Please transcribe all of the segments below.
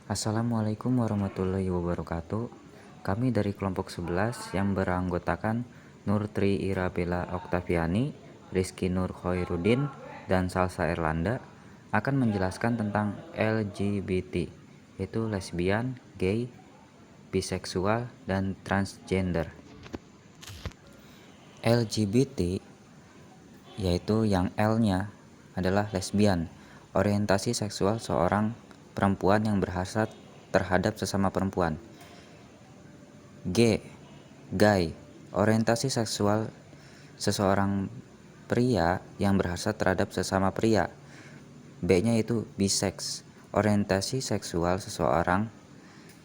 Assalamualaikum warahmatullahi wabarakatuh. Kami dari kelompok 11 yang beranggotakan Nur Tri Irabella Oktaviani, Rizky Nur Khairuddin, dan Salsa Erlanda akan menjelaskan tentang LGBT, yaitu lesbian, gay, biseksual, dan transgender. LGBT yaitu yang L-nya adalah lesbian, orientasi seksual seorang perempuan yang berhasrat terhadap sesama perempuan. G. Gay, orientasi seksual seseorang pria yang berhasrat terhadap sesama pria. B-nya itu bisex, orientasi seksual seseorang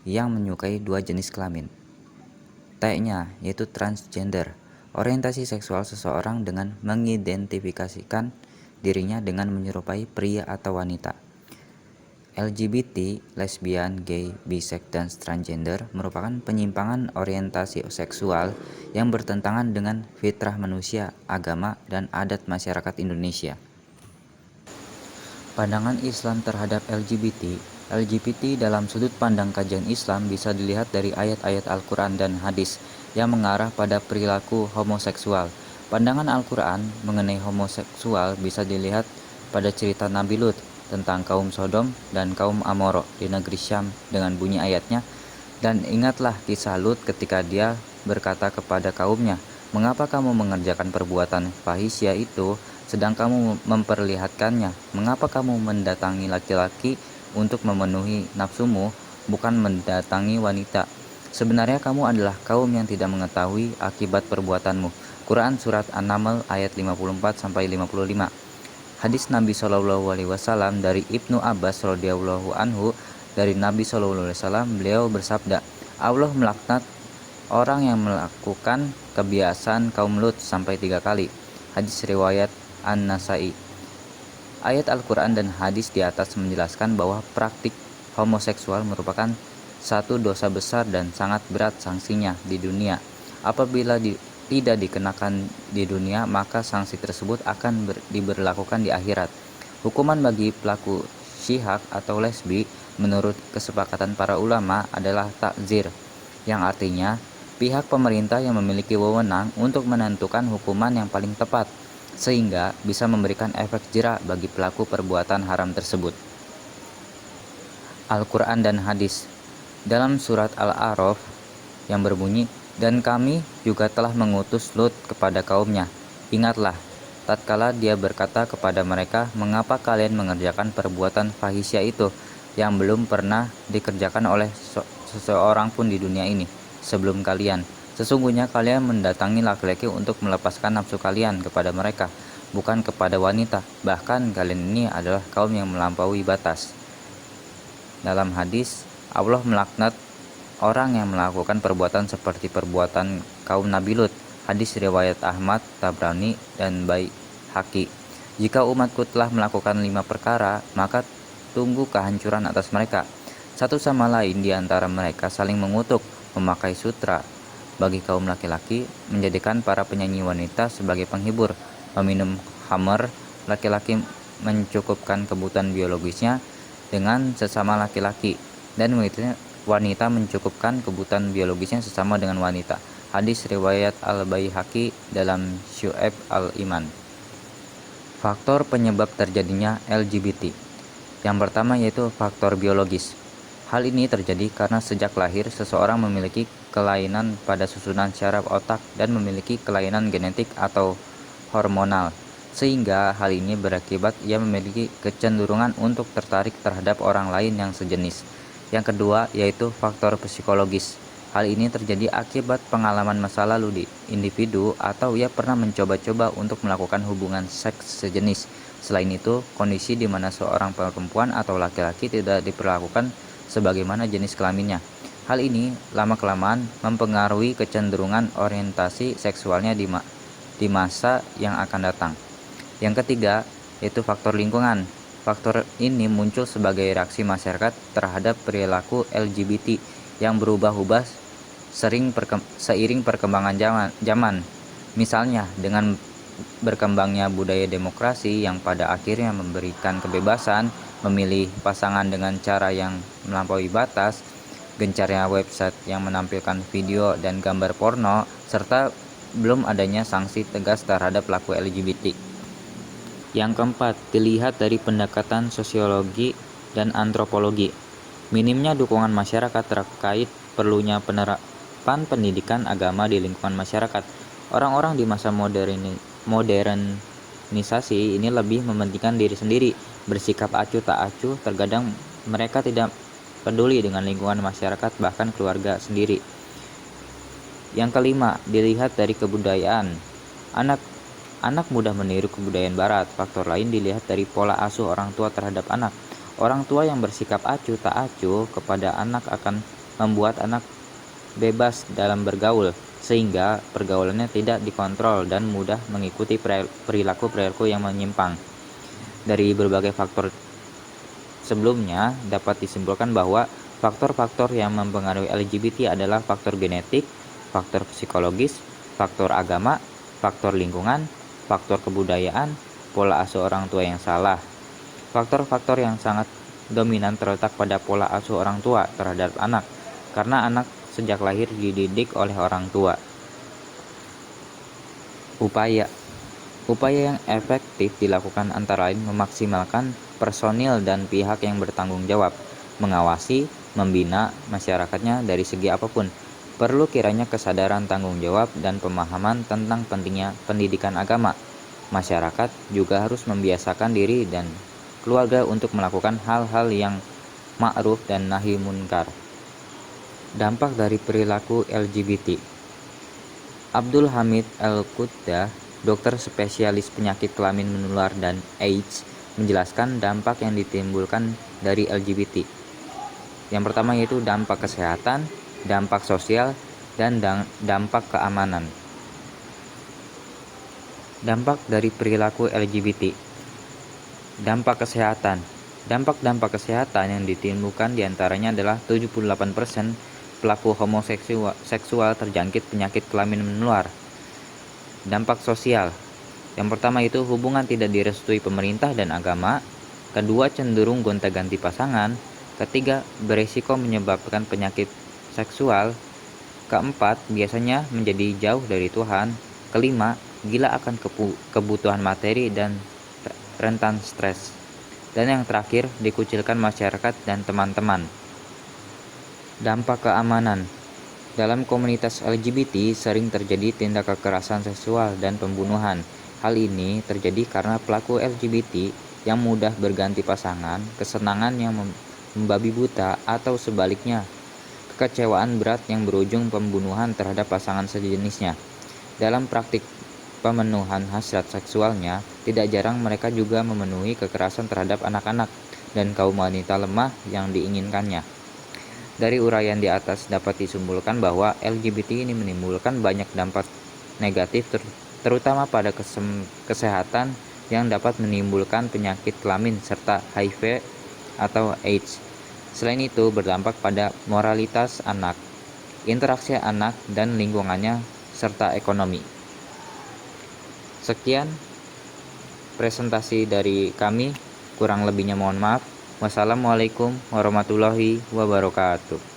yang menyukai dua jenis kelamin. T-nya yaitu transgender, orientasi seksual seseorang dengan mengidentifikasikan dirinya dengan menyerupai pria atau wanita. LGBT, lesbian, gay, biseks, dan transgender merupakan penyimpangan orientasi seksual yang bertentangan dengan fitrah manusia, agama, dan adat masyarakat Indonesia. Pandangan Islam terhadap LGBT. LGBT dalam sudut pandang kajian Islam bisa dilihat dari ayat-ayat Al-Quran dan hadis yang mengarah pada perilaku homoseksual. Pandangan Al-Quran mengenai homoseksual bisa dilihat pada cerita Nabi Lut tentang kaum Sodom dan kaum Amorok di negeri Syam dengan bunyi ayatnya, "Dan ingatlah kisah Lut ketika dia berkata kepada kaumnya, 'Mengapa kamu mengerjakan perbuatan fahisyah itu sedang kamu memperlihatkannya? Mengapa kamu mendatangi laki-laki untuk memenuhi nafsumu, bukan mendatangi wanita? Sebenarnya kamu adalah kaum yang tidak mengetahui akibat perbuatanmu.'" Quran Surat An-Naml ayat 54-55. Hadis Nabi SAW dari Ibnu Abbas radhiyallahu anhu, dari Nabi SAW, beliau bersabda, "Allah melaknat orang yang melakukan kebiasaan kaum Lut sampai 3 kali. Hadis riwayat An-Nasai. Ayat Al-Quran dan hadis di atas menjelaskan bahwa praktik homoseksual merupakan satu dosa besar dan sangat berat sanksinya di dunia. Apabila tidak dikenakan di dunia, maka sanksi tersebut akan diberlakukan di akhirat. Hukuman bagi pelaku syihak atau lesbi menurut kesepakatan para ulama adalah takzir, yang artinya pihak pemerintah yang memiliki wewenang untuk menentukan hukuman yang paling tepat, sehingga bisa memberikan efek jera bagi pelaku perbuatan haram tersebut. Al-Quran dan hadis. Dalam surat Al-A'raf yang berbunyi, "Dan kami juga telah mengutus Lut kepada kaumnya. Ingatlah, tatkala dia berkata kepada mereka, 'Mengapa kalian mengerjakan perbuatan fahisyah itu yang belum pernah dikerjakan oleh seseorang pun di dunia ini sebelum kalian? Sesungguhnya kalian mendatangi laki-laki untuk melepaskan nafsu kalian kepada mereka, bukan kepada wanita. Bahkan kalian ini adalah kaum yang melampaui batas.'" Dalam hadis, Allah melaknat orang yang melakukan perbuatan seperti perbuatan kaum Nabi Lut. Hadis riwayat Ahmad, Tabrani, dan Baihaqi. "Jika umatku telah melakukan 5 perkara, maka tunggu kehancuran atas mereka. Satu sama lain di antara mereka saling mengutuk, memakai sutra bagi kaum laki-laki, menjadikan para penyanyi wanita sebagai penghibur, meminum khamr, laki-laki mencukupkan kebutuhan biologisnya dengan sesama laki-laki, dan wanita mencukupkan kebutuhan biologisnya sesama dengan wanita." Hadis riwayat Al-Baihaqi dalam Syu'ab Al-Iman. Faktor penyebab terjadinya LGBT. Yang pertama yaitu faktor biologis. Hal ini terjadi karena sejak lahir seseorang memiliki kelainan pada susunan syaraf otak dan memiliki kelainan genetik atau hormonal, sehingga hal ini berakibat ia memiliki kecenderungan untuk tertarik terhadap orang lain yang sejenis. Yang kedua yaitu faktor psikologis. Hal ini terjadi akibat pengalaman masa lalu di individu atau ia pernah mencoba-coba untuk melakukan hubungan seks sejenis. Selain itu, kondisi di mana seorang perempuan atau laki-laki tidak diperlakukan sebagaimana jenis kelaminnya. Hal ini lama-kelamaan mempengaruhi kecenderungan orientasi seksualnya di masa yang akan datang. Yang ketiga yaitu faktor lingkungan. Faktor ini muncul sebagai reaksi masyarakat terhadap perilaku LGBT yang berubah-ubah seiring perkembangan zaman. Misalnya dengan berkembangnya budaya demokrasi yang pada akhirnya memberikan kebebasan memilih pasangan dengan cara yang melampaui batas, gencarnya website yang menampilkan video dan gambar porno, serta belum adanya sanksi tegas terhadap pelaku LGBT. Yang keempat, dilihat dari pendekatan sosiologi dan antropologi. Minimnya dukungan masyarakat terkait perlunya penerapan pendidikan agama di lingkungan masyarakat. Orang-orang di masa modernisasi ini lebih mementingkan diri sendiri, bersikap acuh tak acuh, terkadang mereka tidak peduli dengan lingkungan masyarakat, bahkan keluarga sendiri. Yang kelima, dilihat dari kebudayaan. Anak mudah meniru kebudayaan barat. Faktor lain dilihat dari pola asuh orang tua terhadap anak. Orang tua yang bersikap acuh tak acuh kepada anak akan membuat anak bebas dalam bergaul, sehingga pergaulannya tidak dikontrol dan mudah mengikuti perilaku-perilaku yang menyimpang. Dari berbagai faktor sebelumnya, dapat disimpulkan bahwa faktor-faktor yang mempengaruhi LGBT adalah faktor genetik, faktor psikologis, faktor agama, faktor lingkungan, faktor kebudayaan, pola asuh orang tua yang salah. Faktor-faktor yang sangat dominan terletak pada pola asuh orang tua terhadap anak, karena anak sejak lahir dididik oleh orang tua. Upaya yang efektif dilakukan antara lain memaksimalkan personil dan pihak yang bertanggung jawab, mengawasi, membina masyarakatnya dari segi apapun. Perlu kiranya kesadaran tanggung jawab dan pemahaman tentang pentingnya pendidikan agama. Masyarakat juga harus membiasakan diri dan keluarga untuk melakukan hal-hal yang ma'ruf dan nahi munkar. Dampak dari perilaku LGBT. Abdul Hamid Al-Qudda, dokter spesialis penyakit kelamin menular dan AIDS, menjelaskan dampak yang ditimbulkan dari LGBT. Yang pertama yaitu dampak kesehatan, dampak sosial, dan dampak keamanan. Dampak dari perilaku LGBT. Dampak kesehatan. Dampak-dampak kesehatan yang ditimbulkan diantaranya adalah 78% pelaku homoseksual terjangkit penyakit kelamin menular. Dampak sosial. Yang pertama itu hubungan tidak direstui pemerintah dan agama. Kedua, cenderung gonta-ganti pasangan. Ketiga, beresiko menyebabkan penyakit seksual. Keempat, biasanya menjadi jauh dari Tuhan. Kelima, gila akan kebutuhan materi dan rentan stres. Dan yang terakhir, dikucilkan masyarakat dan teman-teman. Dampak keamanan. Dalam komunitas LGBT sering terjadi tindak kekerasan seksual dan pembunuhan. Hal ini terjadi karena pelaku LGBT yang mudah berganti pasangan, kesenangan yang membabi buta, atau sebaliknya, kekecewaan berat yang berujung pembunuhan terhadap pasangan sejenisnya. Dalam praktik pemenuhan hasrat seksualnya, tidak jarang mereka juga memenuhi kekerasan terhadap anak-anak dan kaum wanita lemah yang diinginkannya. Dari uraian di atas dapat disimpulkan bahwa LGBT ini menimbulkan banyak dampak negatif terutama pada kesehatan yang dapat menimbulkan penyakit kelamin serta HIV atau AIDS. Selain itu berdampak pada moralitas anak, interaksi anak dan lingkungannya serta ekonomi. Sekian presentasi dari kami, kurang lebihnya mohon maaf. Wassalamualaikum warahmatullahi wabarakatuh.